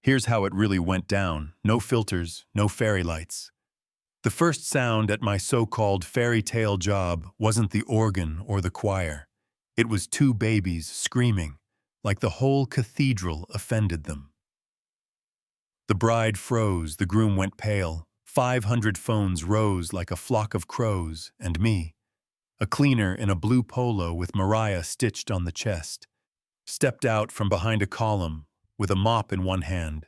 Here's how it really went down. No filters, no fairy lights. The first sound at my so-called fairy tale job wasn't the organ or the choir. It was two babies screaming, like the whole cathedral offended them. The bride froze, the groom went pale. 500 phones rose like a flock of crows, and me, a cleaner in a blue polo with Mariah stitched on the chest, stepped out from behind a column with a mop in one hand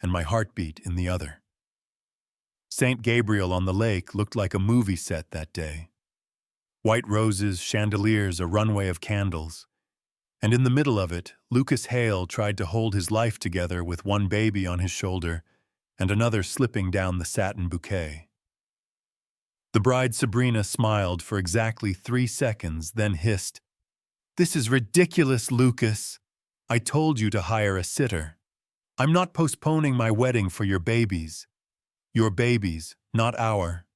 and my heartbeat in the other. St. Gabriel on the lake looked like a movie set that day. White roses, chandeliers, a runway of candles. And in the middle of it, Lucas Hale tried to hold his life together with one baby on his shoulder and another slipping down the satin bouquet. The bride Sabrina smiled for exactly 3 seconds, then hissed, "This is ridiculous, Lucas. I told you to hire a sitter. I'm not postponing my wedding for your babies. Your babies, not our."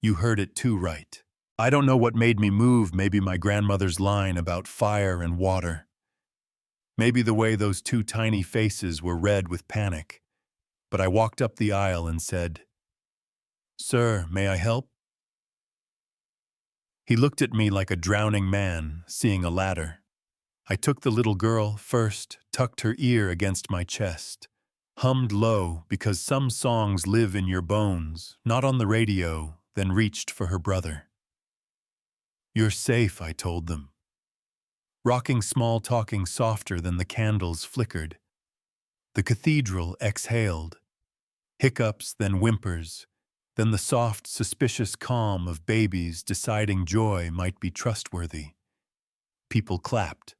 You heard it too right. I don't know what made me move, maybe my grandmother's line about fire and water. Maybe the way those two tiny faces were red with panic. But I walked up the aisle and said, "Sir, may I help?" He looked at me like a drowning man seeing a ladder. I took the little girl first, tucked her ear against my chest, hummed low because some songs live in your bones, not on the radio, then reached for her brother. "You're safe," I told them. Rocking small, talking softer than the candles flickered. The cathedral exhaled. Hiccups, then whimpers, then the soft, suspicious calm of babies deciding joy might be trustworthy. People clapped.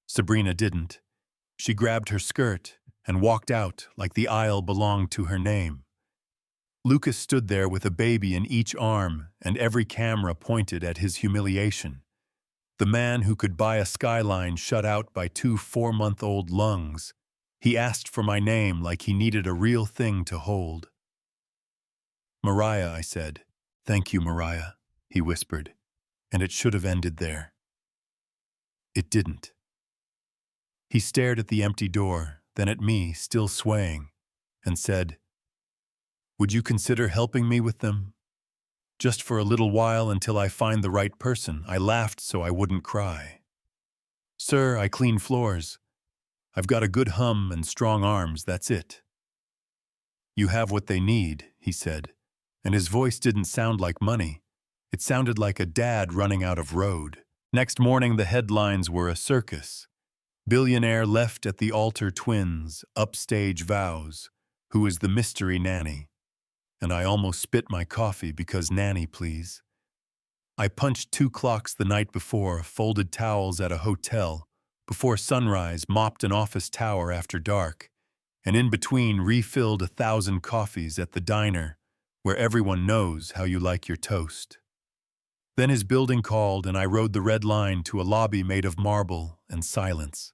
Sabrina didn't. She grabbed her skirt and walked out like the aisle belonged to her name. Lucas stood there with a baby in each arm, and every camera pointed at his humiliation. The man who could buy a skyline shut out by 2 4-month-old lungs. He asked for my name like he needed a real thing to hold. "Mariah," I said. "Thank you, Mariah," he whispered, and it should have ended there. It didn't. He stared at the empty door, then at me, still swaying, and said, "Would you consider helping me with them? Just for a little while until I find the right person." I laughed so I wouldn't cry. "Sir, I clean floors. I've got a good hum and strong arms, that's it." "You have what they need," he said, and his voice didn't sound like money. It sounded like a dad running out of road. Next morning the headlines were a circus. Billionaire left at the altar twins, upstage vows. Who is the mystery nanny? And I almost spit my coffee because nanny, please. I punched 2 clocks the night before, folded towels at a hotel, before sunrise mopped an office tower after dark, and in between refilled 1,000 coffees at the diner, where everyone knows how you like your toast. Then his building called and I rode the red line to a lobby made of marble and silence.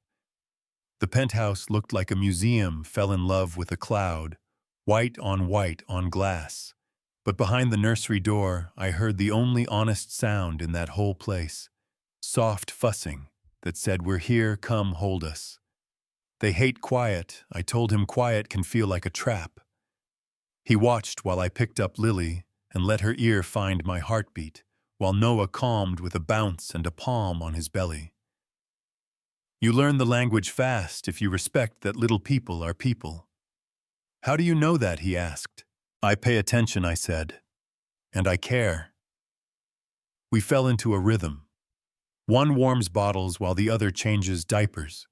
The penthouse looked like a museum fell in love with a cloud, white on glass. But behind the nursery door, I heard the only honest sound in that whole place, soft fussing that said, "We're here, come hold us." They hate quiet. I told him quiet can feel like a trap. He watched while I picked up Lily and let her ear find my heartbeat, while Noah calmed with a bounce and a palm on his belly. "You learn the language fast if you respect that little people are people." "How do you know that?" he asked. "I pay attention," I said. "And I care." We fell into a rhythm. One warms bottles while the other changes diapers.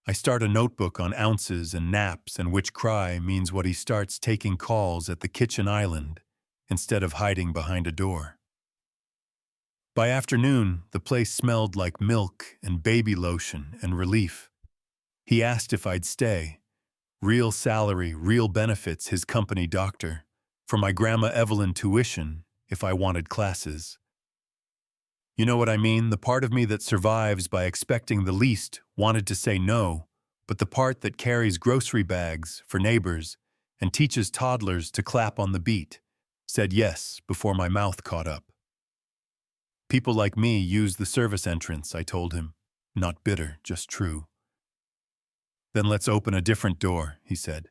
I start a notebook on ounces and naps and which cry means what he starts taking calls at the kitchen island instead of hiding behind a door. By afternoon, the place smelled like milk and baby lotion and relief. He asked if I'd stay. Real salary, real benefits, his company doctor. For my Grandma Evelyn tuition, if I wanted classes. You know what I mean? The part of me that survives by expecting the least wanted to say no, but the part that carries grocery bags for neighbors and teaches toddlers to clap on the beat said yes before my mouth caught up. "People like me use the service entrance," I told him. Not bitter, just true. Then let's open a different door, he said.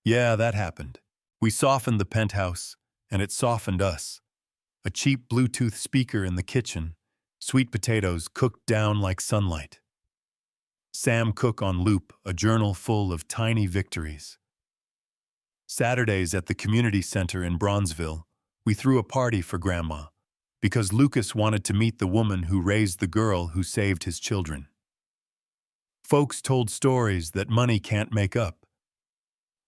Yeah, that happened. We softened the penthouse, and it softened us. A cheap Bluetooth speaker in the kitchen, sweet potatoes cooked down like sunlight. Sam Cooke on loop, a journal full of tiny victories. Saturdays at the community center in Bronzeville, we threw a party for Grandma, because Lucas wanted to meet the woman who raised the girl who saved his children. Folks told stories that money can't make up.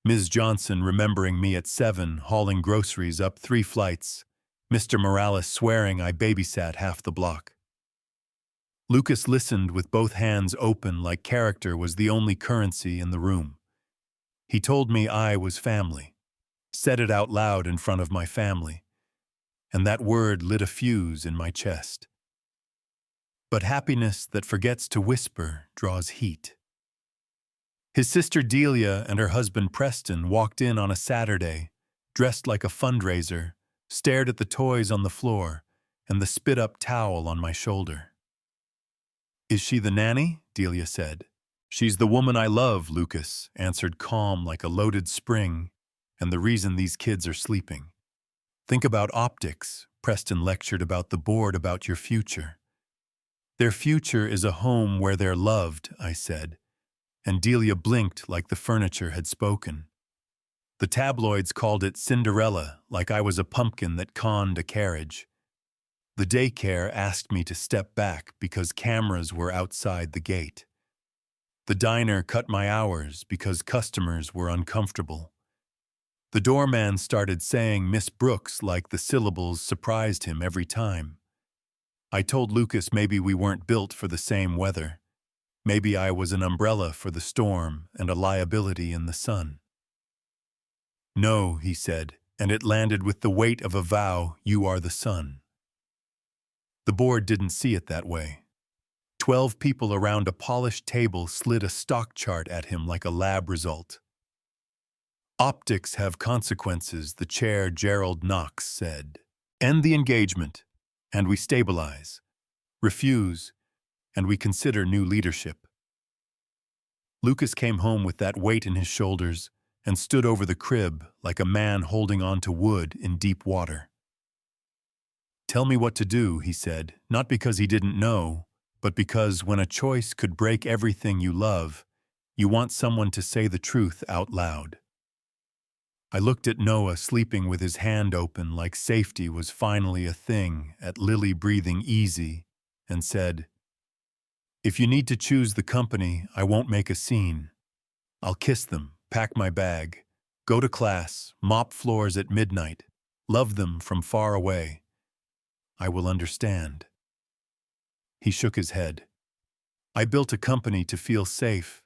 Ms. Johnson remembering me at 7 hauling groceries up 3 flights, Mr. Morales swearing I babysat half the block. Lucas listened with both hands open like character was the only currency in the room. He told me I was family, said it out loud in front of my family, and that word lit a fuse in my chest. But happiness that forgets to whisper draws heat. His sister Delia and her husband Preston walked in on a Saturday, dressed like a fundraiser, stared at the toys on the floor and the spit-up towel on my shoulder. Is she the nanny? Delia said. She's the woman I love, Lucas answered calm like a loaded spring, and the reason these kids are sleeping. Think about optics, Preston lectured about the board about your future. Their future is a home where they're loved, I said, and Delia blinked like the furniture had spoken. The tabloids called it Cinderella, like I was a pumpkin that conned a carriage. The daycare asked me to step back because cameras were outside the gate. The diner cut my hours because customers were uncomfortable. The doorman started saying Miss Brooks like the syllables surprised him every time. I told Lucas maybe we weren't built for the same weather. Maybe I was an umbrella for the storm and a liability in the sun. No, he said, and it landed with the weight of a vow, you are the sun. The board didn't see it that way. 12 people around a polished table slid a stock chart at him like a lab result. Optics have consequences, the chair Gerald Knox said. End the engagement, and we stabilize. Refuse, and we consider new leadership. Lucas came home with that weight in his shoulders and stood over the crib like a man holding on to wood in deep water. Tell me what to do, he said, not because he didn't know, but because when a choice could break everything you love, you want someone to say the truth out loud. I looked at Noah sleeping with his hand open like safety was finally a thing, at Lily breathing easy, and said, if you need to choose the company, I won't make a scene. I'll kiss them, pack my bag, go to class, mop floors at midnight, love them from far away. I will understand. He shook his head. I built a company to feel safe.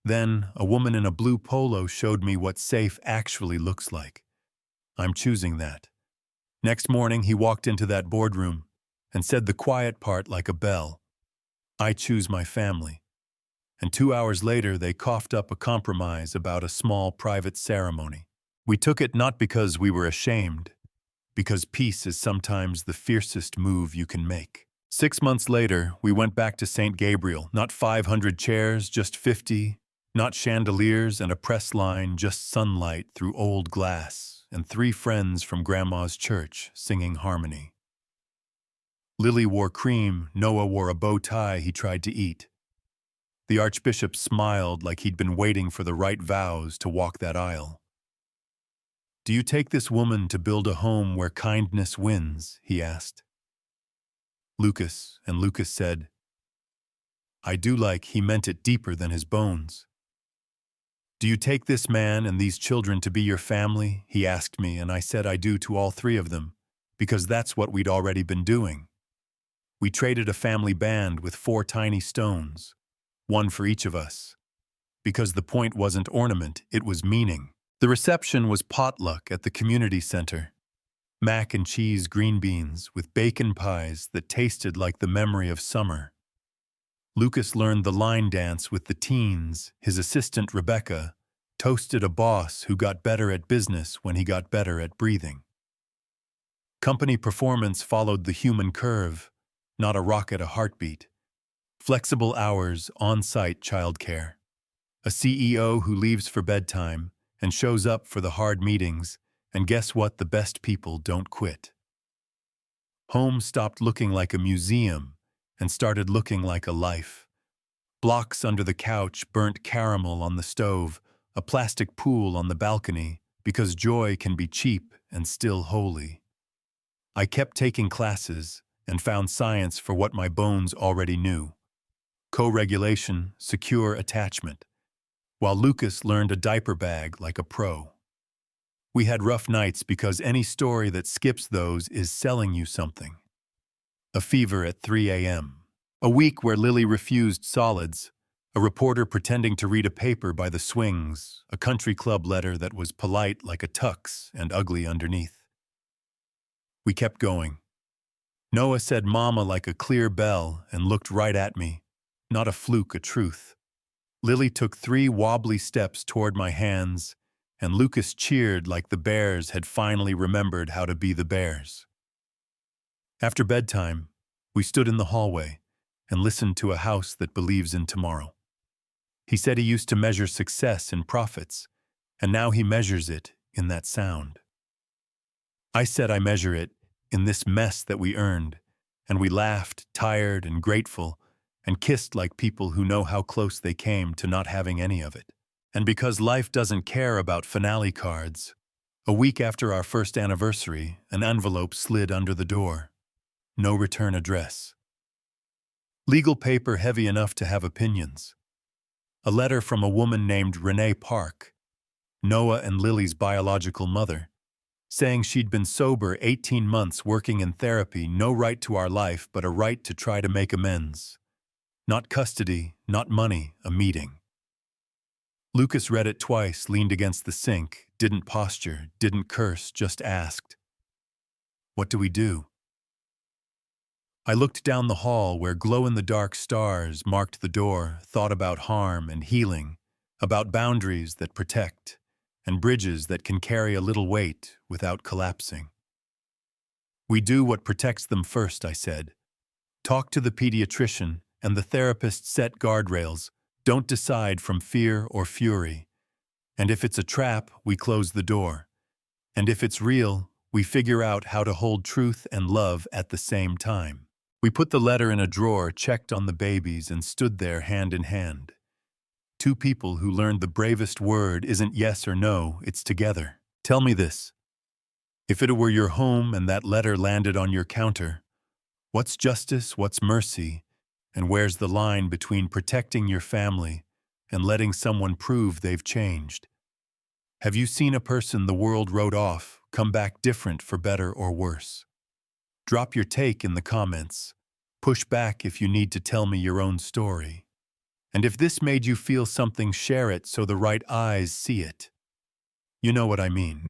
Then, a woman in a blue polo showed me what safe actually looks like. I'm choosing that. Next morning, he walked into that boardroom and said the quiet part like a bell. I choose my family. And 2 hours later, they coughed up a compromise about a small private ceremony. We took it not because we were ashamed, because peace is sometimes the fiercest move you can make. 6 months later, we went back to St. Gabriel, not 500 chairs, just 50, not chandeliers and a press line, just sunlight through old glass, and 3 friends from Grandma's church singing harmony. Lily wore cream, Noah wore a bow tie he tried to eat. The Archbishop smiled like he'd been waiting for the right vows to walk that aisle. Do you take this woman to build a home where kindness wins? He asked. Lucas said, I do, like he meant it deeper than his bones. Do you take this man and these children to be your family? He asked me, and I said I do to all 3 of them, because that's what we'd already been doing. We traded a family band with 4 tiny stones, 1 for each of us, because the point wasn't ornament, it was meaning. The reception was potluck at the community center. Mac and cheese green beans with bacon pies that tasted like the memory of summer. Lucas learned the line dance with the teens. His assistant Rebecca toasted a boss who got better at business when he got better at breathing. Company performance followed the human curve, not a rocket, a heartbeat. Flexible hours, on-site childcare. A CEO who leaves for bedtime and shows up for the hard meetings, and guess what? The best people don't quit. Home stopped looking like a museum and started looking like a life. Blocks under the couch, burnt caramel on the stove, a plastic pool on the balcony, because joy can be cheap and still holy. I kept taking classes and found science for what my bones already knew. Co-regulation, secure attachment, while Lucas learned a diaper bag like a pro. We had rough nights because any story that skips those is selling you something. A fever at 3 a.m. A week where Lily refused solids, a reporter pretending to read a paper by the swings, a country club letter that was polite like a tux and ugly underneath. We kept going. Noah said mama like a clear bell and looked right at me. Not a fluke, a truth. Lily took 3 wobbly steps toward my hands, and Lucas cheered like the Bears had finally remembered how to be the Bears. After bedtime, we stood in the hallway and listened to a house that believes in tomorrow. He said he used to measure success in profits, and now he measures it in that sound. I said I measure it in this mess that we earned, and we laughed, tired and grateful, and kissed like people who know how close they came to not having any of it. And because life doesn't care about finale cards, a week after our first anniversary, an envelope slid under the door. No return address. Legal paper heavy enough to have opinions. A letter from a woman named Renee Park, Noah and Lily's biological mother, saying she'd been sober 18 months working in therapy, no right to our life but a right to try to make amends. Not custody, not money, a meeting. Lucas read it twice, leaned against the sink, didn't posture, didn't curse, just asked, "What do we do?" I looked down the hall where glow-in-the-dark stars marked the door, thought about harm and healing, about boundaries that protect, and bridges that can carry a little weight without collapsing. We do what protects them first, I said. Talk to the pediatrician, and the therapist set guardrails. Don't decide from fear or fury. And if it's a trap, we close the door. And if it's real, we figure out how to hold truth and love at the same time. We put the letter in a drawer, checked on the babies, and stood there hand in hand. 2 people who learned the bravest word isn't yes or no, it's together. Tell me this. If it were your home and that letter landed on your counter, what's justice, what's mercy, and where's the line between protecting your family and letting someone prove they've changed? Have you seen a person the world wrote off come back different for better or worse? Drop your take in the comments. Push back if you need to tell me your own story. And if this made you feel something, share it so the right eyes see it. You know what I mean.